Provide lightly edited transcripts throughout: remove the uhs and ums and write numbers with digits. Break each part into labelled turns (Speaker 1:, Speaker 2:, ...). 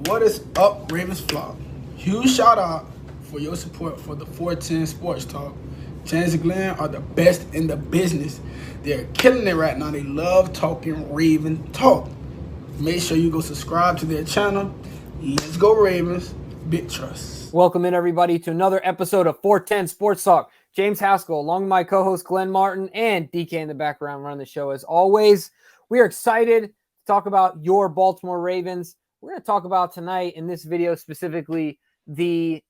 Speaker 1: What is up, RavensFlock? Huge shout out for your support for the 410 Sports Talk. Chance and Glenn are the best in the business. They're killing it right now. They love talking Raven talk. Make sure you go subscribe to their channel. Let's go Ravens. Big trust.
Speaker 2: Welcome in, everybody, to another episode of 410 Sports Talk. James Haskell, along with my co-host Glenn Martin and DK in the background running the show. As always, we are excited to talk about your Baltimore Ravens. We're going to talk about tonight in this video specifically the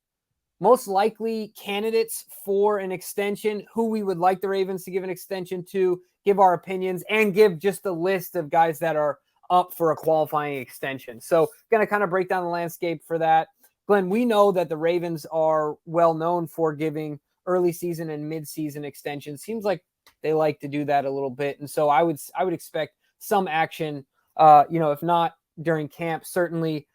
Speaker 2: most likely candidates for an extension, who we would like the Ravens to give an extension to, give our opinions, and give just a list of guys that are up for a qualifying extension. So going to kind of break down the landscape for that. Glenn, we know that the Ravens are well known for giving early season and mid-season extensions. Seems like they like to do that a little bit. And so I would expect some action, if not during camp, certainly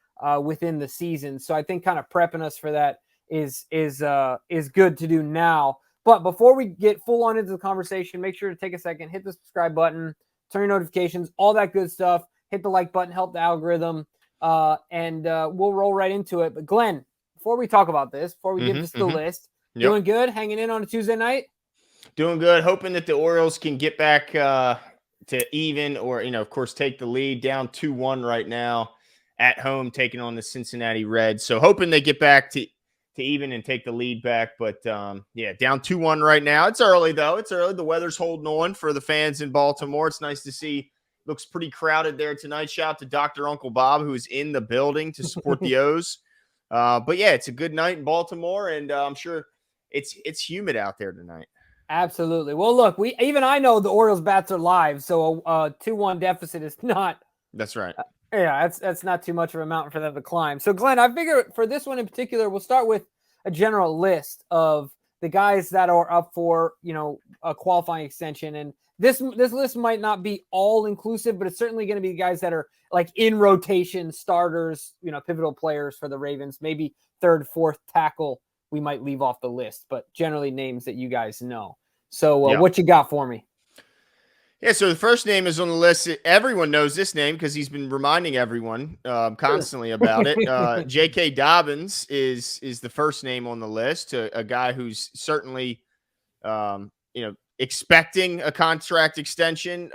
Speaker 2: within the season. So I think kind of prepping us for that is good to do now. But before we get full on into the conversation, make sure to take a second, hit the subscribe button, turn your notifications, all that good stuff. Hit the like button, help the algorithm, and we'll roll right into it. But Glenn, before we talk about this, before we give this the list, doing good, hanging in on a Tuesday night?
Speaker 3: Doing good, hoping that the Orioles can get back to even or, of course, take the lead. Down 2-1 right now at home, taking on the Cincinnati Reds. So hoping they get back to even and take the lead back. But, down 2-1 right now. It's early, though. It's early. The weather's holding on for the fans in Baltimore. It's nice to see. Looks pretty crowded there tonight. Shout out to Dr. Uncle Bob, who is in the building to support the O's. But, yeah, it's a good night in Baltimore, and I'm sure it's humid out there tonight.
Speaker 2: Absolutely. Well, look, I know the Orioles bats are live, so a 2-1 deficit is not.
Speaker 3: That's right.
Speaker 2: That's not too much of a mountain for them to climb. So, Glenn, I figure for this one in particular, we'll start with a general list of the guys that are up for, a qualifying extension. And this list might not be all inclusive, but it's certainly going to be guys that are like in rotation starters, pivotal players for the Ravens, maybe third, fourth tackle. We might leave off the list, but generally names that you guys know. So what you got for me?
Speaker 3: Yeah, so the first name is on the list. Everyone knows this name because he's been reminding everyone constantly about it. J.K. Dobbins is the first name on the list, a guy who's certainly, expecting a contract extension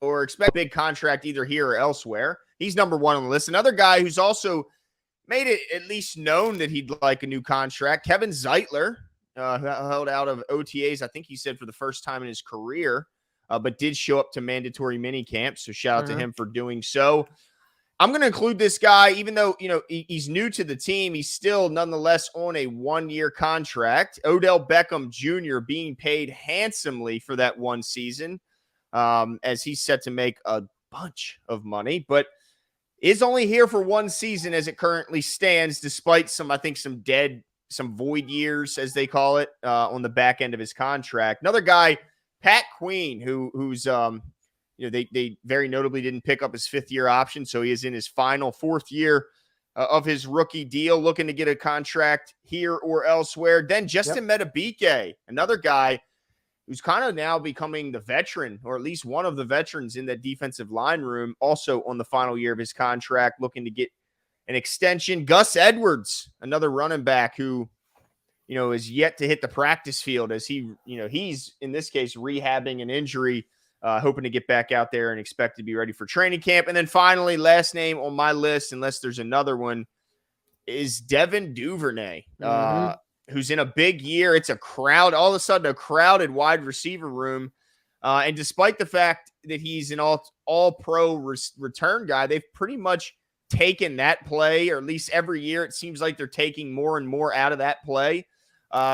Speaker 3: or expect a big contract either here or elsewhere. He's number one on the list. Another guy who's also made it at least known that he'd like a new contract, Kevin Zeitler, held out of OTAs, I think he said for the first time in his career, but did show up to mandatory mini camps. So shout out to him for doing so. I'm going to include this guy, even though, he's new to the team. He's still nonetheless on a 1-year contract. Odell Beckham Jr. being paid handsomely for that one season, as he's set to make a bunch of money, but is only here for one season as it currently stands, despite some void years, as they call it, on the back end of his contract. Another guy, Pat Queen, who's they very notably didn't pick up his 5th-year option, so he is in his final 4th year of his rookie deal, looking to get a contract here or elsewhere. Then Justin Metabike, another guy who's kind of now becoming the veteran, or at least one of the veterans in that defensive line room, also on the final year of his contract, looking to get an extension. Gus Edwards, another running back who, is yet to hit the practice field as he's, in this case, rehabbing an injury, hoping to get back out there and expect to be ready for training camp. And then finally, last name on my list, unless there's another one, is Devin Duvernay, who's in a big year. It's all of a sudden a crowded wide receiver room. And despite the fact that he's an all-pro return guy, they've pretty much taken that play, or at least every year it seems like they're taking more and more out of that play.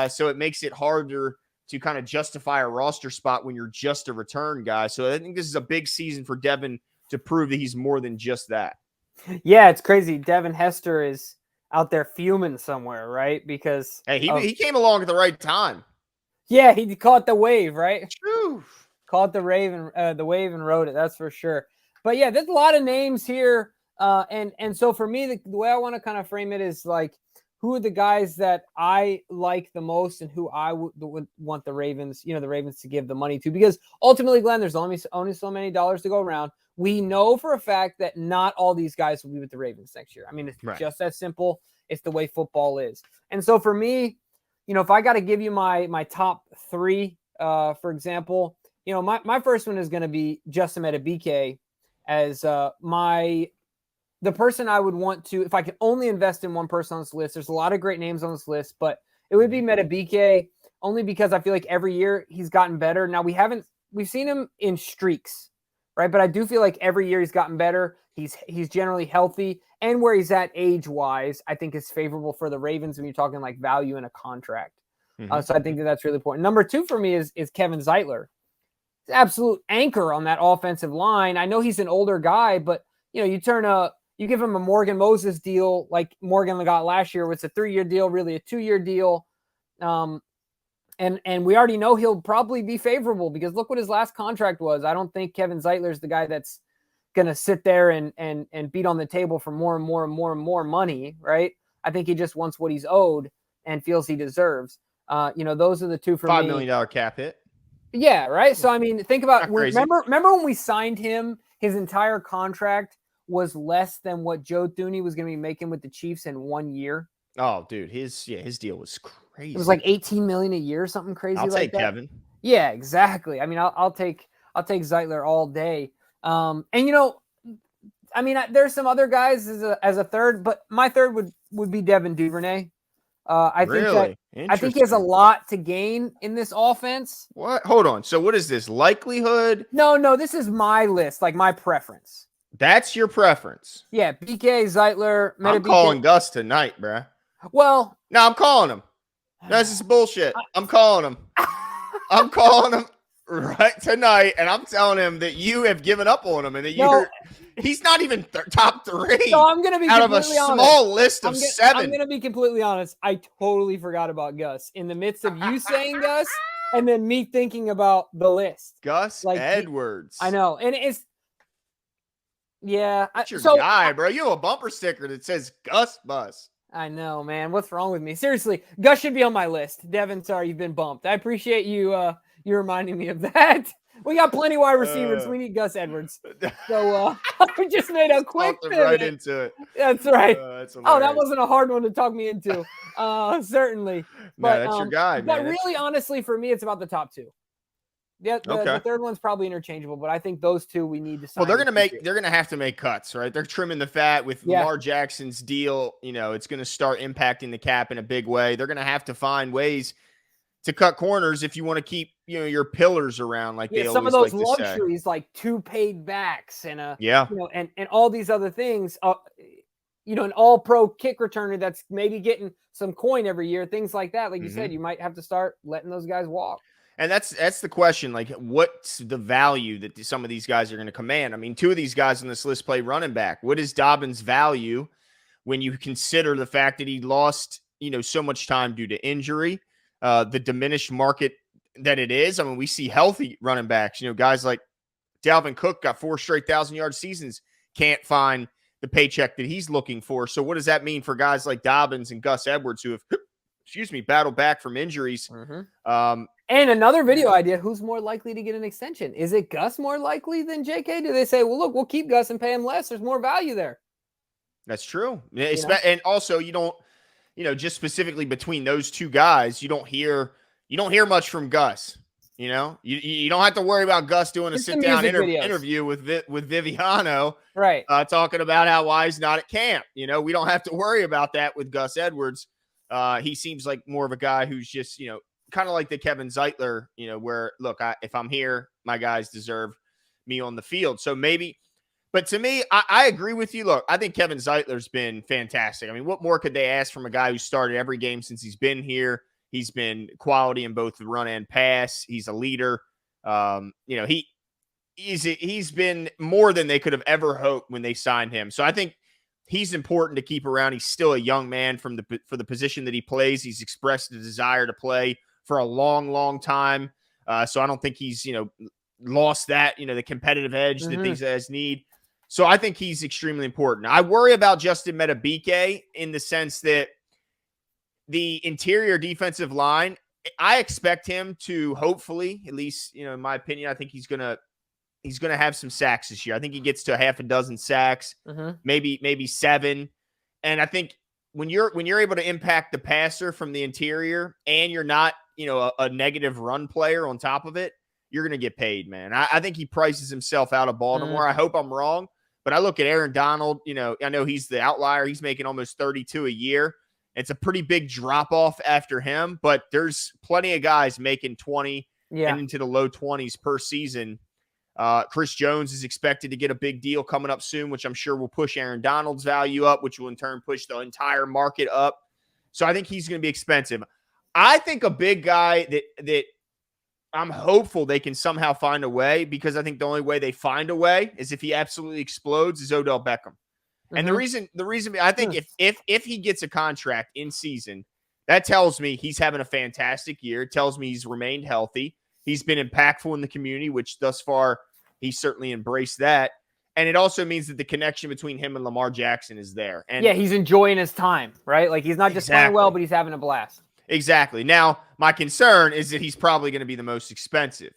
Speaker 3: So it makes it harder to kind of justify a roster spot when you're just a return guy. So I think this is a big season for Devin to prove that he's more than just that.
Speaker 2: Yeah, it's crazy. Devin Hester is out there fuming somewhere, right? Because
Speaker 3: he came along at the right time.
Speaker 2: Yeah, he caught the wave, right?
Speaker 3: True.
Speaker 2: Caught the wave and rode it. That's for sure. But yeah, there's a lot of names here, and so for me, the way I want to kind of frame it is like, who are the guys that I like the most and who I would want the Ravens, the Ravens to give the money to? Because ultimately, Glenn, there's only so many dollars to go around. we know for a fact that not all these guys will be with the Ravens next year. I mean, it's just that simple. It's the way football is. And so for me, if I got to give you my top three, for example, my first one is going to be Justin Metabike as the person I would want to, if I could only invest in one person on this list. There's a lot of great names on this list, but it would be Metabike, only because I feel like every year he's gotten better. Now we've seen him in streaks, right? But I do feel like every year he's gotten better. He's generally healthy, and where he's at age-wise, I think is favorable for the Ravens when you're talking like value in a contract. So I think that's really important. Number two for me is Kevin Zeitler. He's an absolute anchor on that offensive line. I know he's an older guy, but you give him a Morgan Moses deal like Morgan got last year. It's a 3-year deal, really a 2-year deal. And we already know he'll probably be favorable because look what his last contract was. I don't think Kevin Zeitler is the guy that's going to sit there and beat on the table for more and more and more and more money, right? I think he just wants what he's owed and feels he deserves. Those are the two for me.
Speaker 3: $5 million cap hit.
Speaker 2: Yeah, right? So, I mean, think about, remember when we signed him, his entire contract was less than what Joe Thuney was going to be making with the Chiefs in 1 year.
Speaker 3: Oh, dude, his deal was crazy.
Speaker 2: It was like $18 million a year, something crazy.
Speaker 3: I'll
Speaker 2: like
Speaker 3: take Kevin.
Speaker 2: Yeah, exactly. I mean, I'll take Zeitler all day. There's some other guys as a third, but my third would be Devin Duvernay. I think he has a lot to gain in this offense.
Speaker 3: What? Hold on. So what is this? Likelihood?
Speaker 2: No, this is my list, like my preference.
Speaker 3: That's your preference.
Speaker 2: Yeah, BK, Zeitler,
Speaker 3: I'm calling Gus tonight, bruh.
Speaker 2: Well,
Speaker 3: no, I'm calling him. No, this is bullshit. I'm calling him. I'm calling him right tonight, and I'm telling him that you have given up on him and that he's not even top three.
Speaker 2: No, I'm going to be
Speaker 3: out of a small list of 7.
Speaker 2: I'm going to be completely honest. I totally forgot about Gus in the midst of you saying Gus and then me thinking about the list.
Speaker 3: Gus Edwards.
Speaker 2: I know. And it's, yeah.
Speaker 3: That's your guy, bro. You have a bumper sticker that says Gus Bus.
Speaker 2: I know, man. What's wrong with me? Seriously, Gus should be on my list. Devin, sorry, you've been bumped. I appreciate you you reminding me of that. We got plenty of wide receivers. We need Gus Edwards. So we just made a quick pivot.
Speaker 3: Right into it.
Speaker 2: That's right. That wasn't a hard one to talk me into. Certainly. But
Speaker 3: that's your guy, man.
Speaker 2: But really, honestly, for me, it's about the top two. Yeah, the third one's probably interchangeable, but I think those two we need to sign.
Speaker 3: Well, they're gonna have to make cuts, right? They're trimming the fat with Lamar Jackson's deal. It's gonna start impacting the cap in a big way. They're gonna have to find ways to cut corners if you want to keep your pillars around, like they always
Speaker 2: some of those
Speaker 3: like
Speaker 2: luxuries, like 2 paid backs and and all these other things. An all-pro kick returner that's maybe getting some coin every year, things like that. Like you said, you might have to start letting those guys walk.
Speaker 3: And that's the question. Like, what's the value that some of these guys are going to command? I mean, 2 of these guys on this list play running back. What is Dobbins' value when you consider the fact that he lost, so much time due to injury, the diminished market that it is? I mean, we see healthy running backs. Guys like Dalvin Cook got 4 straight 1,000-yard seasons, can't find the paycheck that he's looking for. So what does that mean for guys like Dobbins and Gus Edwards who have, battled back from injuries?
Speaker 2: And another video idea, who's more likely to get an extension? Is it Gus more likely than JK? Do they say, well, look, we'll keep Gus and pay him less? There's more value there. That's
Speaker 3: true. And also you don't, just specifically between those 2 guys, you don't hear much from Gus. You don't have to worry about Gus doing a sit-down interview with Viviano.
Speaker 2: Right.
Speaker 3: Talking about why he's not at camp. We don't have to worry about that with Gus Edwards. He seems like more of a guy who's just, kind of like the Kevin Zeitler, where, look, if I'm here, my guys deserve me on the field. So maybe, but to me, I agree with you. Look, I think Kevin Zeitler's been fantastic. I mean, what more could they ask from a guy who started every game since he's been here? He's been quality in both the run and pass. He's a leader. He's been more than they could have ever hoped when they signed him. So I think he's important to keep around. He's still a young man for the position that he plays. He's expressed a desire to play for a long, long time. So I don't think he's, lost that, the competitive edge that these guys need. So I think he's extremely important. I worry about Justin Metabike in the sense that the interior defensive line, I expect him to hopefully, at least, in my opinion, I think he's going to he's going to have some sacks this year. I think he gets to a half a dozen sacks, maybe 7. And I think when you're able to impact the passer from the interior and you're not, a negative run player on top of it, you're going to get paid, man. I think he prices himself out of Baltimore. I hope I'm wrong, but I look at Aaron Donald, I know he's the outlier. He's making almost 32 a year. It's a pretty big drop off after him, but there's plenty of guys making 20 and into the low 20s per season. Chris Jones is expected to get a big deal coming up soon, which I'm sure will push Aaron Donald's value up, which will in turn push the entire market up. So I think he's going to be expensive. I think a big guy that I'm hopeful they can somehow find a way, because I think the only way they find a way is if he absolutely explodes, is Odell Beckham. And the reason I think if he gets a contract in season, that tells me he's having a fantastic year. It tells me he's remained healthy. He's been impactful in the community, which thus far he's certainly embraced that. And it also means that the connection between him and Lamar Jackson is there. And
Speaker 2: he's enjoying his time, right? Like he's not just playing well, but he's having a blast.
Speaker 3: Exactly. Now, my concern is that he's probably going to be the most expensive.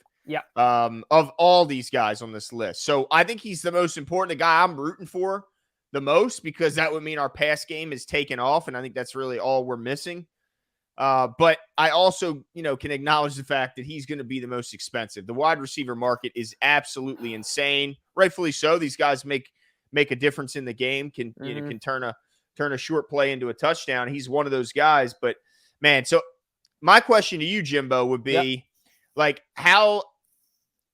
Speaker 3: Of all these guys on this list. So I think he's the most important, the guy I'm rooting for the most, because that would mean our pass game is taken off. And I think that's really all we're missing. But I also, can acknowledge the fact that he's going to be the most expensive. The wide receiver market is absolutely insane. Rightfully so. These guys make a difference in the game, can turn a short play into a touchdown. He's one of those guys. But man, so my question to you, Jimbo, would be like, how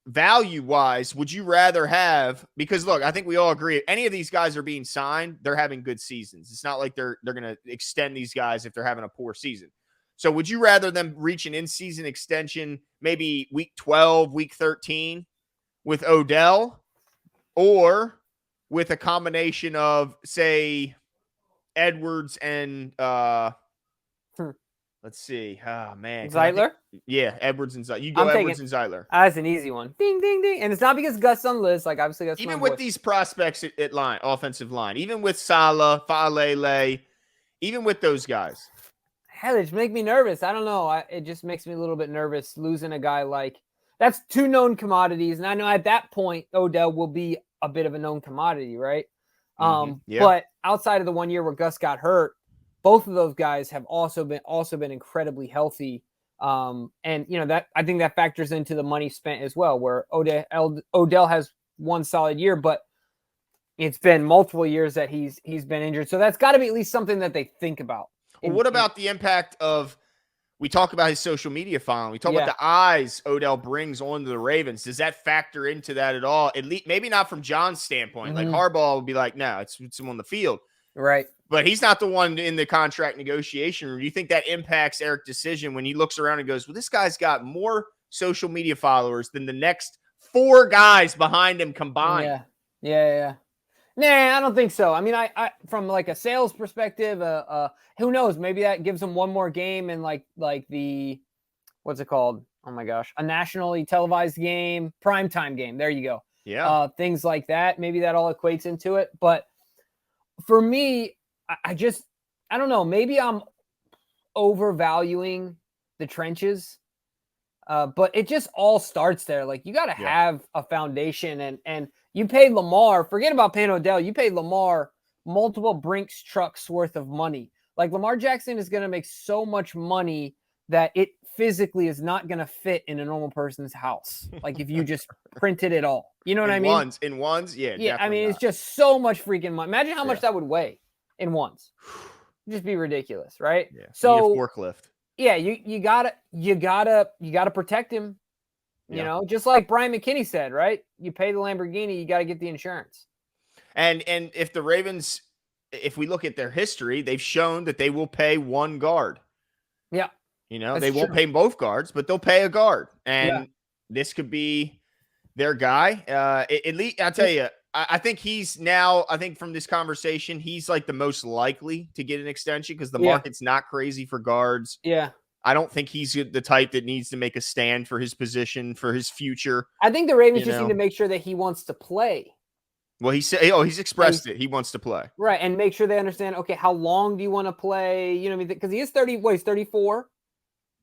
Speaker 3: value-wise would you rather have? Because look, I think we all agree, any of these guys are being signed, they're having good seasons. It's not like they're going to extend these guys if they're having a poor season. So would you rather them reach an in-season extension, maybe week 12, week 13 with Odell, or with a combination of, say, Edwards and let's see. Oh, man.
Speaker 2: Zeitler?
Speaker 3: Edwards and Zeitler. You go Edwards and Zeitler.
Speaker 2: That's an easy one. Ding, ding, ding. And it's not because Gus on the list. Like, obviously, that's
Speaker 3: even with these prospects at line, offensive line, even with Salah, Falele, even with those guys.
Speaker 2: Hell, it just make me nervous. I don't know. It just makes me a little bit nervous losing a guy like – that's 2 known commodities. And I know at that point, Odell will be a bit of a known commodity, right? But outside of the 1 year where Gus got hurt, both of those guys have also been incredibly healthy. And that I think that factors into the money spent as well, where Odell has one solid year, but it's been multiple years that he's been injured. So that's got to be at least something that they think about.
Speaker 3: Well, what about the impact of, we talk about his social media following, we talk about the eyes Odell brings onto the Ravens. Does that factor into that at all? At least, maybe not from John's standpoint. Like Harbaugh would be like, no, it's him on the field.
Speaker 2: Right.
Speaker 3: But he's not the one in the contract negotiation room. Do you think that impacts Eric's decision when he looks around and goes, well, this guy's got more social media followers than the next 4 guys behind him combined?
Speaker 2: Yeah. Nah, I don't think so. I mean, I from like a sales perspective, who knows? Maybe that gives them one more game and like the, what's it called? Oh my gosh, a nationally televised game, primetime game. There you go.
Speaker 3: Yeah.
Speaker 2: Things like that. Maybe that all equates into it. But for me, I don't know. Maybe I'm overvaluing the trenches. But it just all starts there. Like, you got to have a foundation, and you paid Lamar, forget about paying Odell. You paid Lamar multiple Brinks trucks worth of money. Like, Lamar Jackson is going to make so much money that it physically is not going to fit in a normal person's house. Like, if you just printed it all, you know what I mean?
Speaker 3: In ones. Yeah.
Speaker 2: I mean, it's just so much freaking money. Imagine how much that would weigh in ones. It'd just be ridiculous. Right.
Speaker 3: Yeah.
Speaker 2: So
Speaker 3: forklift.
Speaker 2: Yeah, you gotta protect him. You know, just like Brian McKinney said, right? You pay the Lamborghini, you got to get the insurance.
Speaker 3: And if the Ravens, if we look at their history, they've shown that they will pay one guard.
Speaker 2: Yeah,
Speaker 3: they won't pay both guards, but they'll pay a guard, and this could be their guy. At least I'll tell you, I think he's now. I think from this conversation, he's like the most likely to get an extension because the market's not crazy for guards.
Speaker 2: Yeah,
Speaker 3: I don't think he's the type that needs to make a stand for his position, for his future.
Speaker 2: I think the Ravens just need to make sure that he wants to play.
Speaker 3: Well, he's expressed it. He wants to play.
Speaker 2: Right, and make sure they understand, okay, how long do you want to play? You know what I mean? Because he is 30. What, he's 34?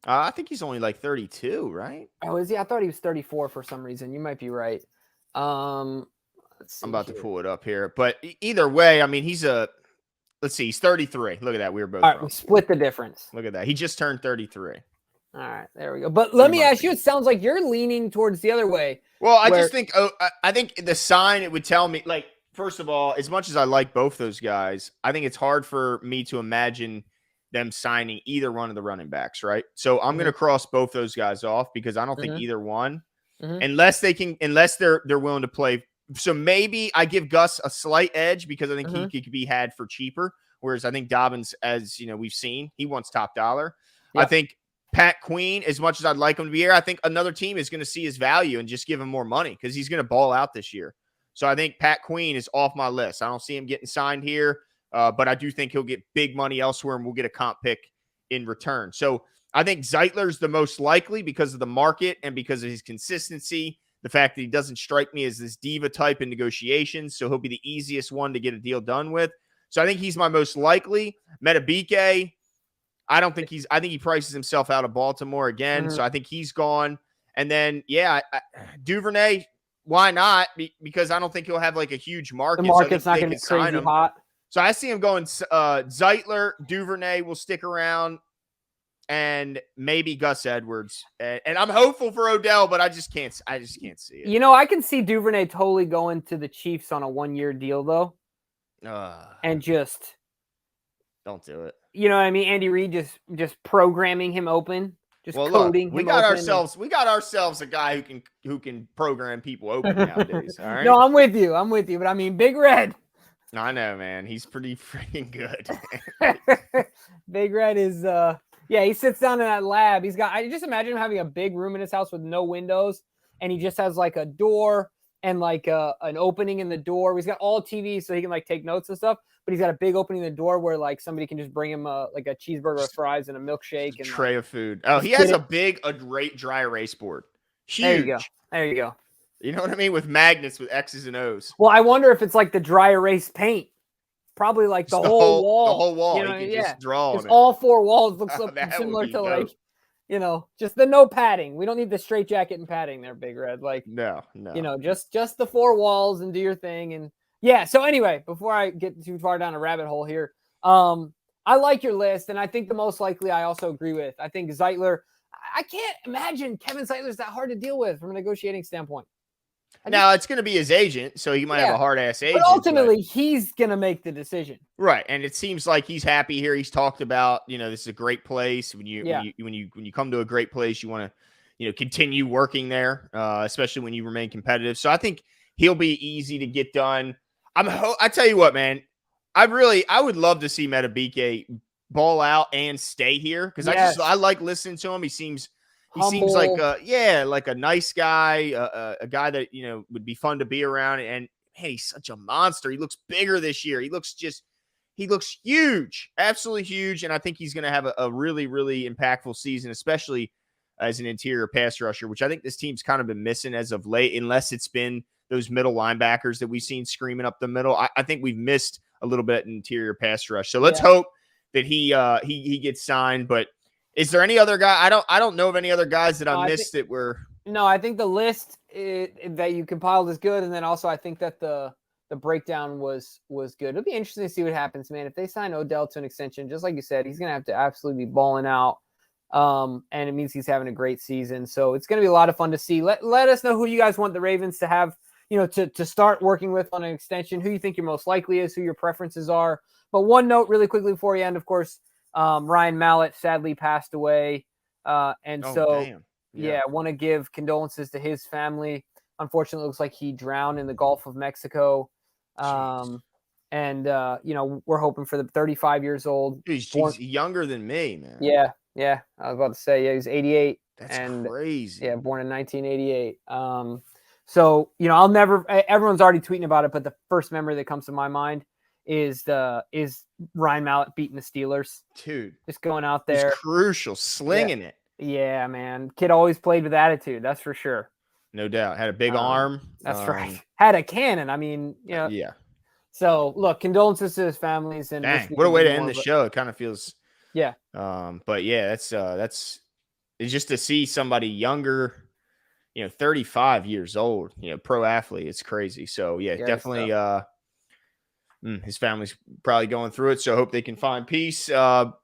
Speaker 3: I think he's only like 32, right?
Speaker 2: Oh, is he? I thought he was 34 for some reason. You might be right. Let's see.
Speaker 3: I'm about
Speaker 2: here.
Speaker 3: to pull it up here. But either way, I mean, let's see, he's 33. Look at that. We were both
Speaker 2: All right,
Speaker 3: wrong.
Speaker 2: we split the difference.
Speaker 3: Look at that. He just turned 33.
Speaker 2: All right, there we go. But let me ask you, it sounds like you're leaning towards the other way.
Speaker 3: Well, I just think I think the sign, it would tell me, like, first of all, as much as I like both those guys, I think it's hard for me to imagine them signing either one of the running backs, right? So I'm going to cross both those guys off because I don't think either one, unless they're willing to play. So maybe I give Gus a slight edge because I think he could be had for cheaper. Whereas I think Dobbins, as you know, we've seen, he wants top dollar. Yep. I think Pat Queen, as much as I'd like him to be here, I think another team is going to see his value and just give him more money because he's going to ball out this year. So I think Pat Queen is off my list. I don't see him getting signed here, but I do think he'll get big money elsewhere and we'll get a comp pick in return. So I think Zeitler's the most likely because of the market and because of his consistency, the fact that he doesn't strike me as this diva type in negotiations. So he'll be the easiest one to get a deal done with. So I think he's my most likely. Metabike, I think he prices himself out of Baltimore again. So I think he's gone. And then, Duvernay, why not? Because I don't think he'll have like a huge market.
Speaker 2: The market's not going to be crazy hot.
Speaker 3: So I see him going Zeitler, Duvernay will stick around, and maybe Gus Edwards. And I'm hopeful for Odell, but I just can't see it.
Speaker 2: You know, I can see Duvernay totally going to the Chiefs on a 1-year deal though. And just
Speaker 3: don't do it.
Speaker 2: You know what I mean? Andy Reid just programming him open, just coding him.
Speaker 3: We got ourselves a guy who can program people open nowadays. All right.
Speaker 2: No, I'm with you. But I mean, Big Red.
Speaker 3: I know, man. He's pretty freaking good.
Speaker 2: Big Red is he sits down in that lab. I just imagine him having a big room in his house with no windows, and he just has like a door and like an opening in the door. He's got all TVs so he can like take notes and stuff, but he's got a big opening in the door where like somebody can just bring him like a cheeseburger with fries and a milkshake and
Speaker 3: tray of food. Oh, he has a big dry erase board. Huge.
Speaker 2: There you go.
Speaker 3: You know what I mean? With magnets with X's and O's.
Speaker 2: Well, I wonder if it's like the dry erase paint. Probably like the whole wall.
Speaker 3: The whole wall.
Speaker 2: You know,
Speaker 3: you can just draw on it.
Speaker 2: All 4 walls look similar to like, just the no padding. We don't need the straight jacket and padding there, Big Red. Like
Speaker 3: no.
Speaker 2: Just the 4 walls and do your thing. And so anyway, before I get too far down a rabbit hole here, I like your list, and I think the most likely I also agree with. I think Zeitler. I can't imagine Kevin Zeitler's that hard to deal with from a negotiating standpoint.
Speaker 3: Now, it's going to be his agent, so he might have a hard-ass agent.
Speaker 2: But ultimately, he's going to make the decision.
Speaker 3: Right, and it seems like he's happy here. He's talked about, this is a great place. When you come to a great place, you want to, continue working there, especially when you remain competitive. So I think he'll be easy to get done. I tell you what, man, I would love to see Metabike ball out and stay here because I like listening to him. He seems like a nice guy, a guy that would be fun to be around. And man, he's such a monster. He looks bigger this year. He looks huge, absolutely huge. And I think he's going to have a really, really impactful season, especially as an interior pass rusher, which I think this team's kind of been missing as of late, unless it's been those middle linebackers that we've seen screaming up the middle. I think we've missed a little bit in interior pass rush. So let's hope that he gets signed. But is there any other guy? I don't know of any other guys that I missed that were.
Speaker 2: No, I think the list that you compiled is good, and then also I think that the breakdown was good. It'll be interesting to see what happens, man. If they sign Odell to an extension, just like you said, he's gonna have to absolutely be balling out, and it means he's having a great season. So it's gonna be a lot of fun to see. Let us know who you guys want the Ravens to have, to start working with on an extension. Who you think your most likely is, who your preferences are. But one note, really quickly before you end, of course. Ryan Mallett sadly passed away. I want to give condolences to his family. Unfortunately, it looks like he drowned in the Gulf of Mexico. We're hoping for the 35 years old.
Speaker 3: He's younger than me, man.
Speaker 2: Yeah. I was about to say, he's 88.
Speaker 3: That's crazy.
Speaker 2: Yeah, born in 1988. I'll never, everyone's already tweeting about it, but the first memory that comes to my mind is Ryan Mallett beating the Steelers.
Speaker 3: Dude.
Speaker 2: Just going out there.
Speaker 3: It's crucial. Slinging it.
Speaker 2: Yeah, man. Kid always played with attitude. That's for sure.
Speaker 3: No doubt. Had a big arm.
Speaker 2: That's right. Had a cannon. I mean,
Speaker 3: Yeah.
Speaker 2: So, look, condolences to his families. And
Speaker 3: what a way to end the show. It kind of feels.
Speaker 2: Yeah.
Speaker 3: But yeah, that's it's just to see somebody younger, 35 years old, pro athlete. It's crazy. So yeah, definitely. His family's probably going through it. So I hope they can find peace.
Speaker 2: All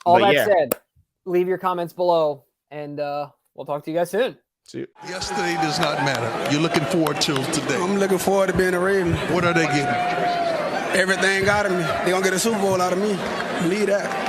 Speaker 2: that said, leave your comments below and we'll talk to you guys soon.
Speaker 3: See you.
Speaker 4: Yesterday does not matter. You're looking forward to today.
Speaker 5: I'm looking forward to being a Raven.
Speaker 4: What are they getting?
Speaker 5: Everything out of me. They're going to get a Super Bowl out of me. Believe that.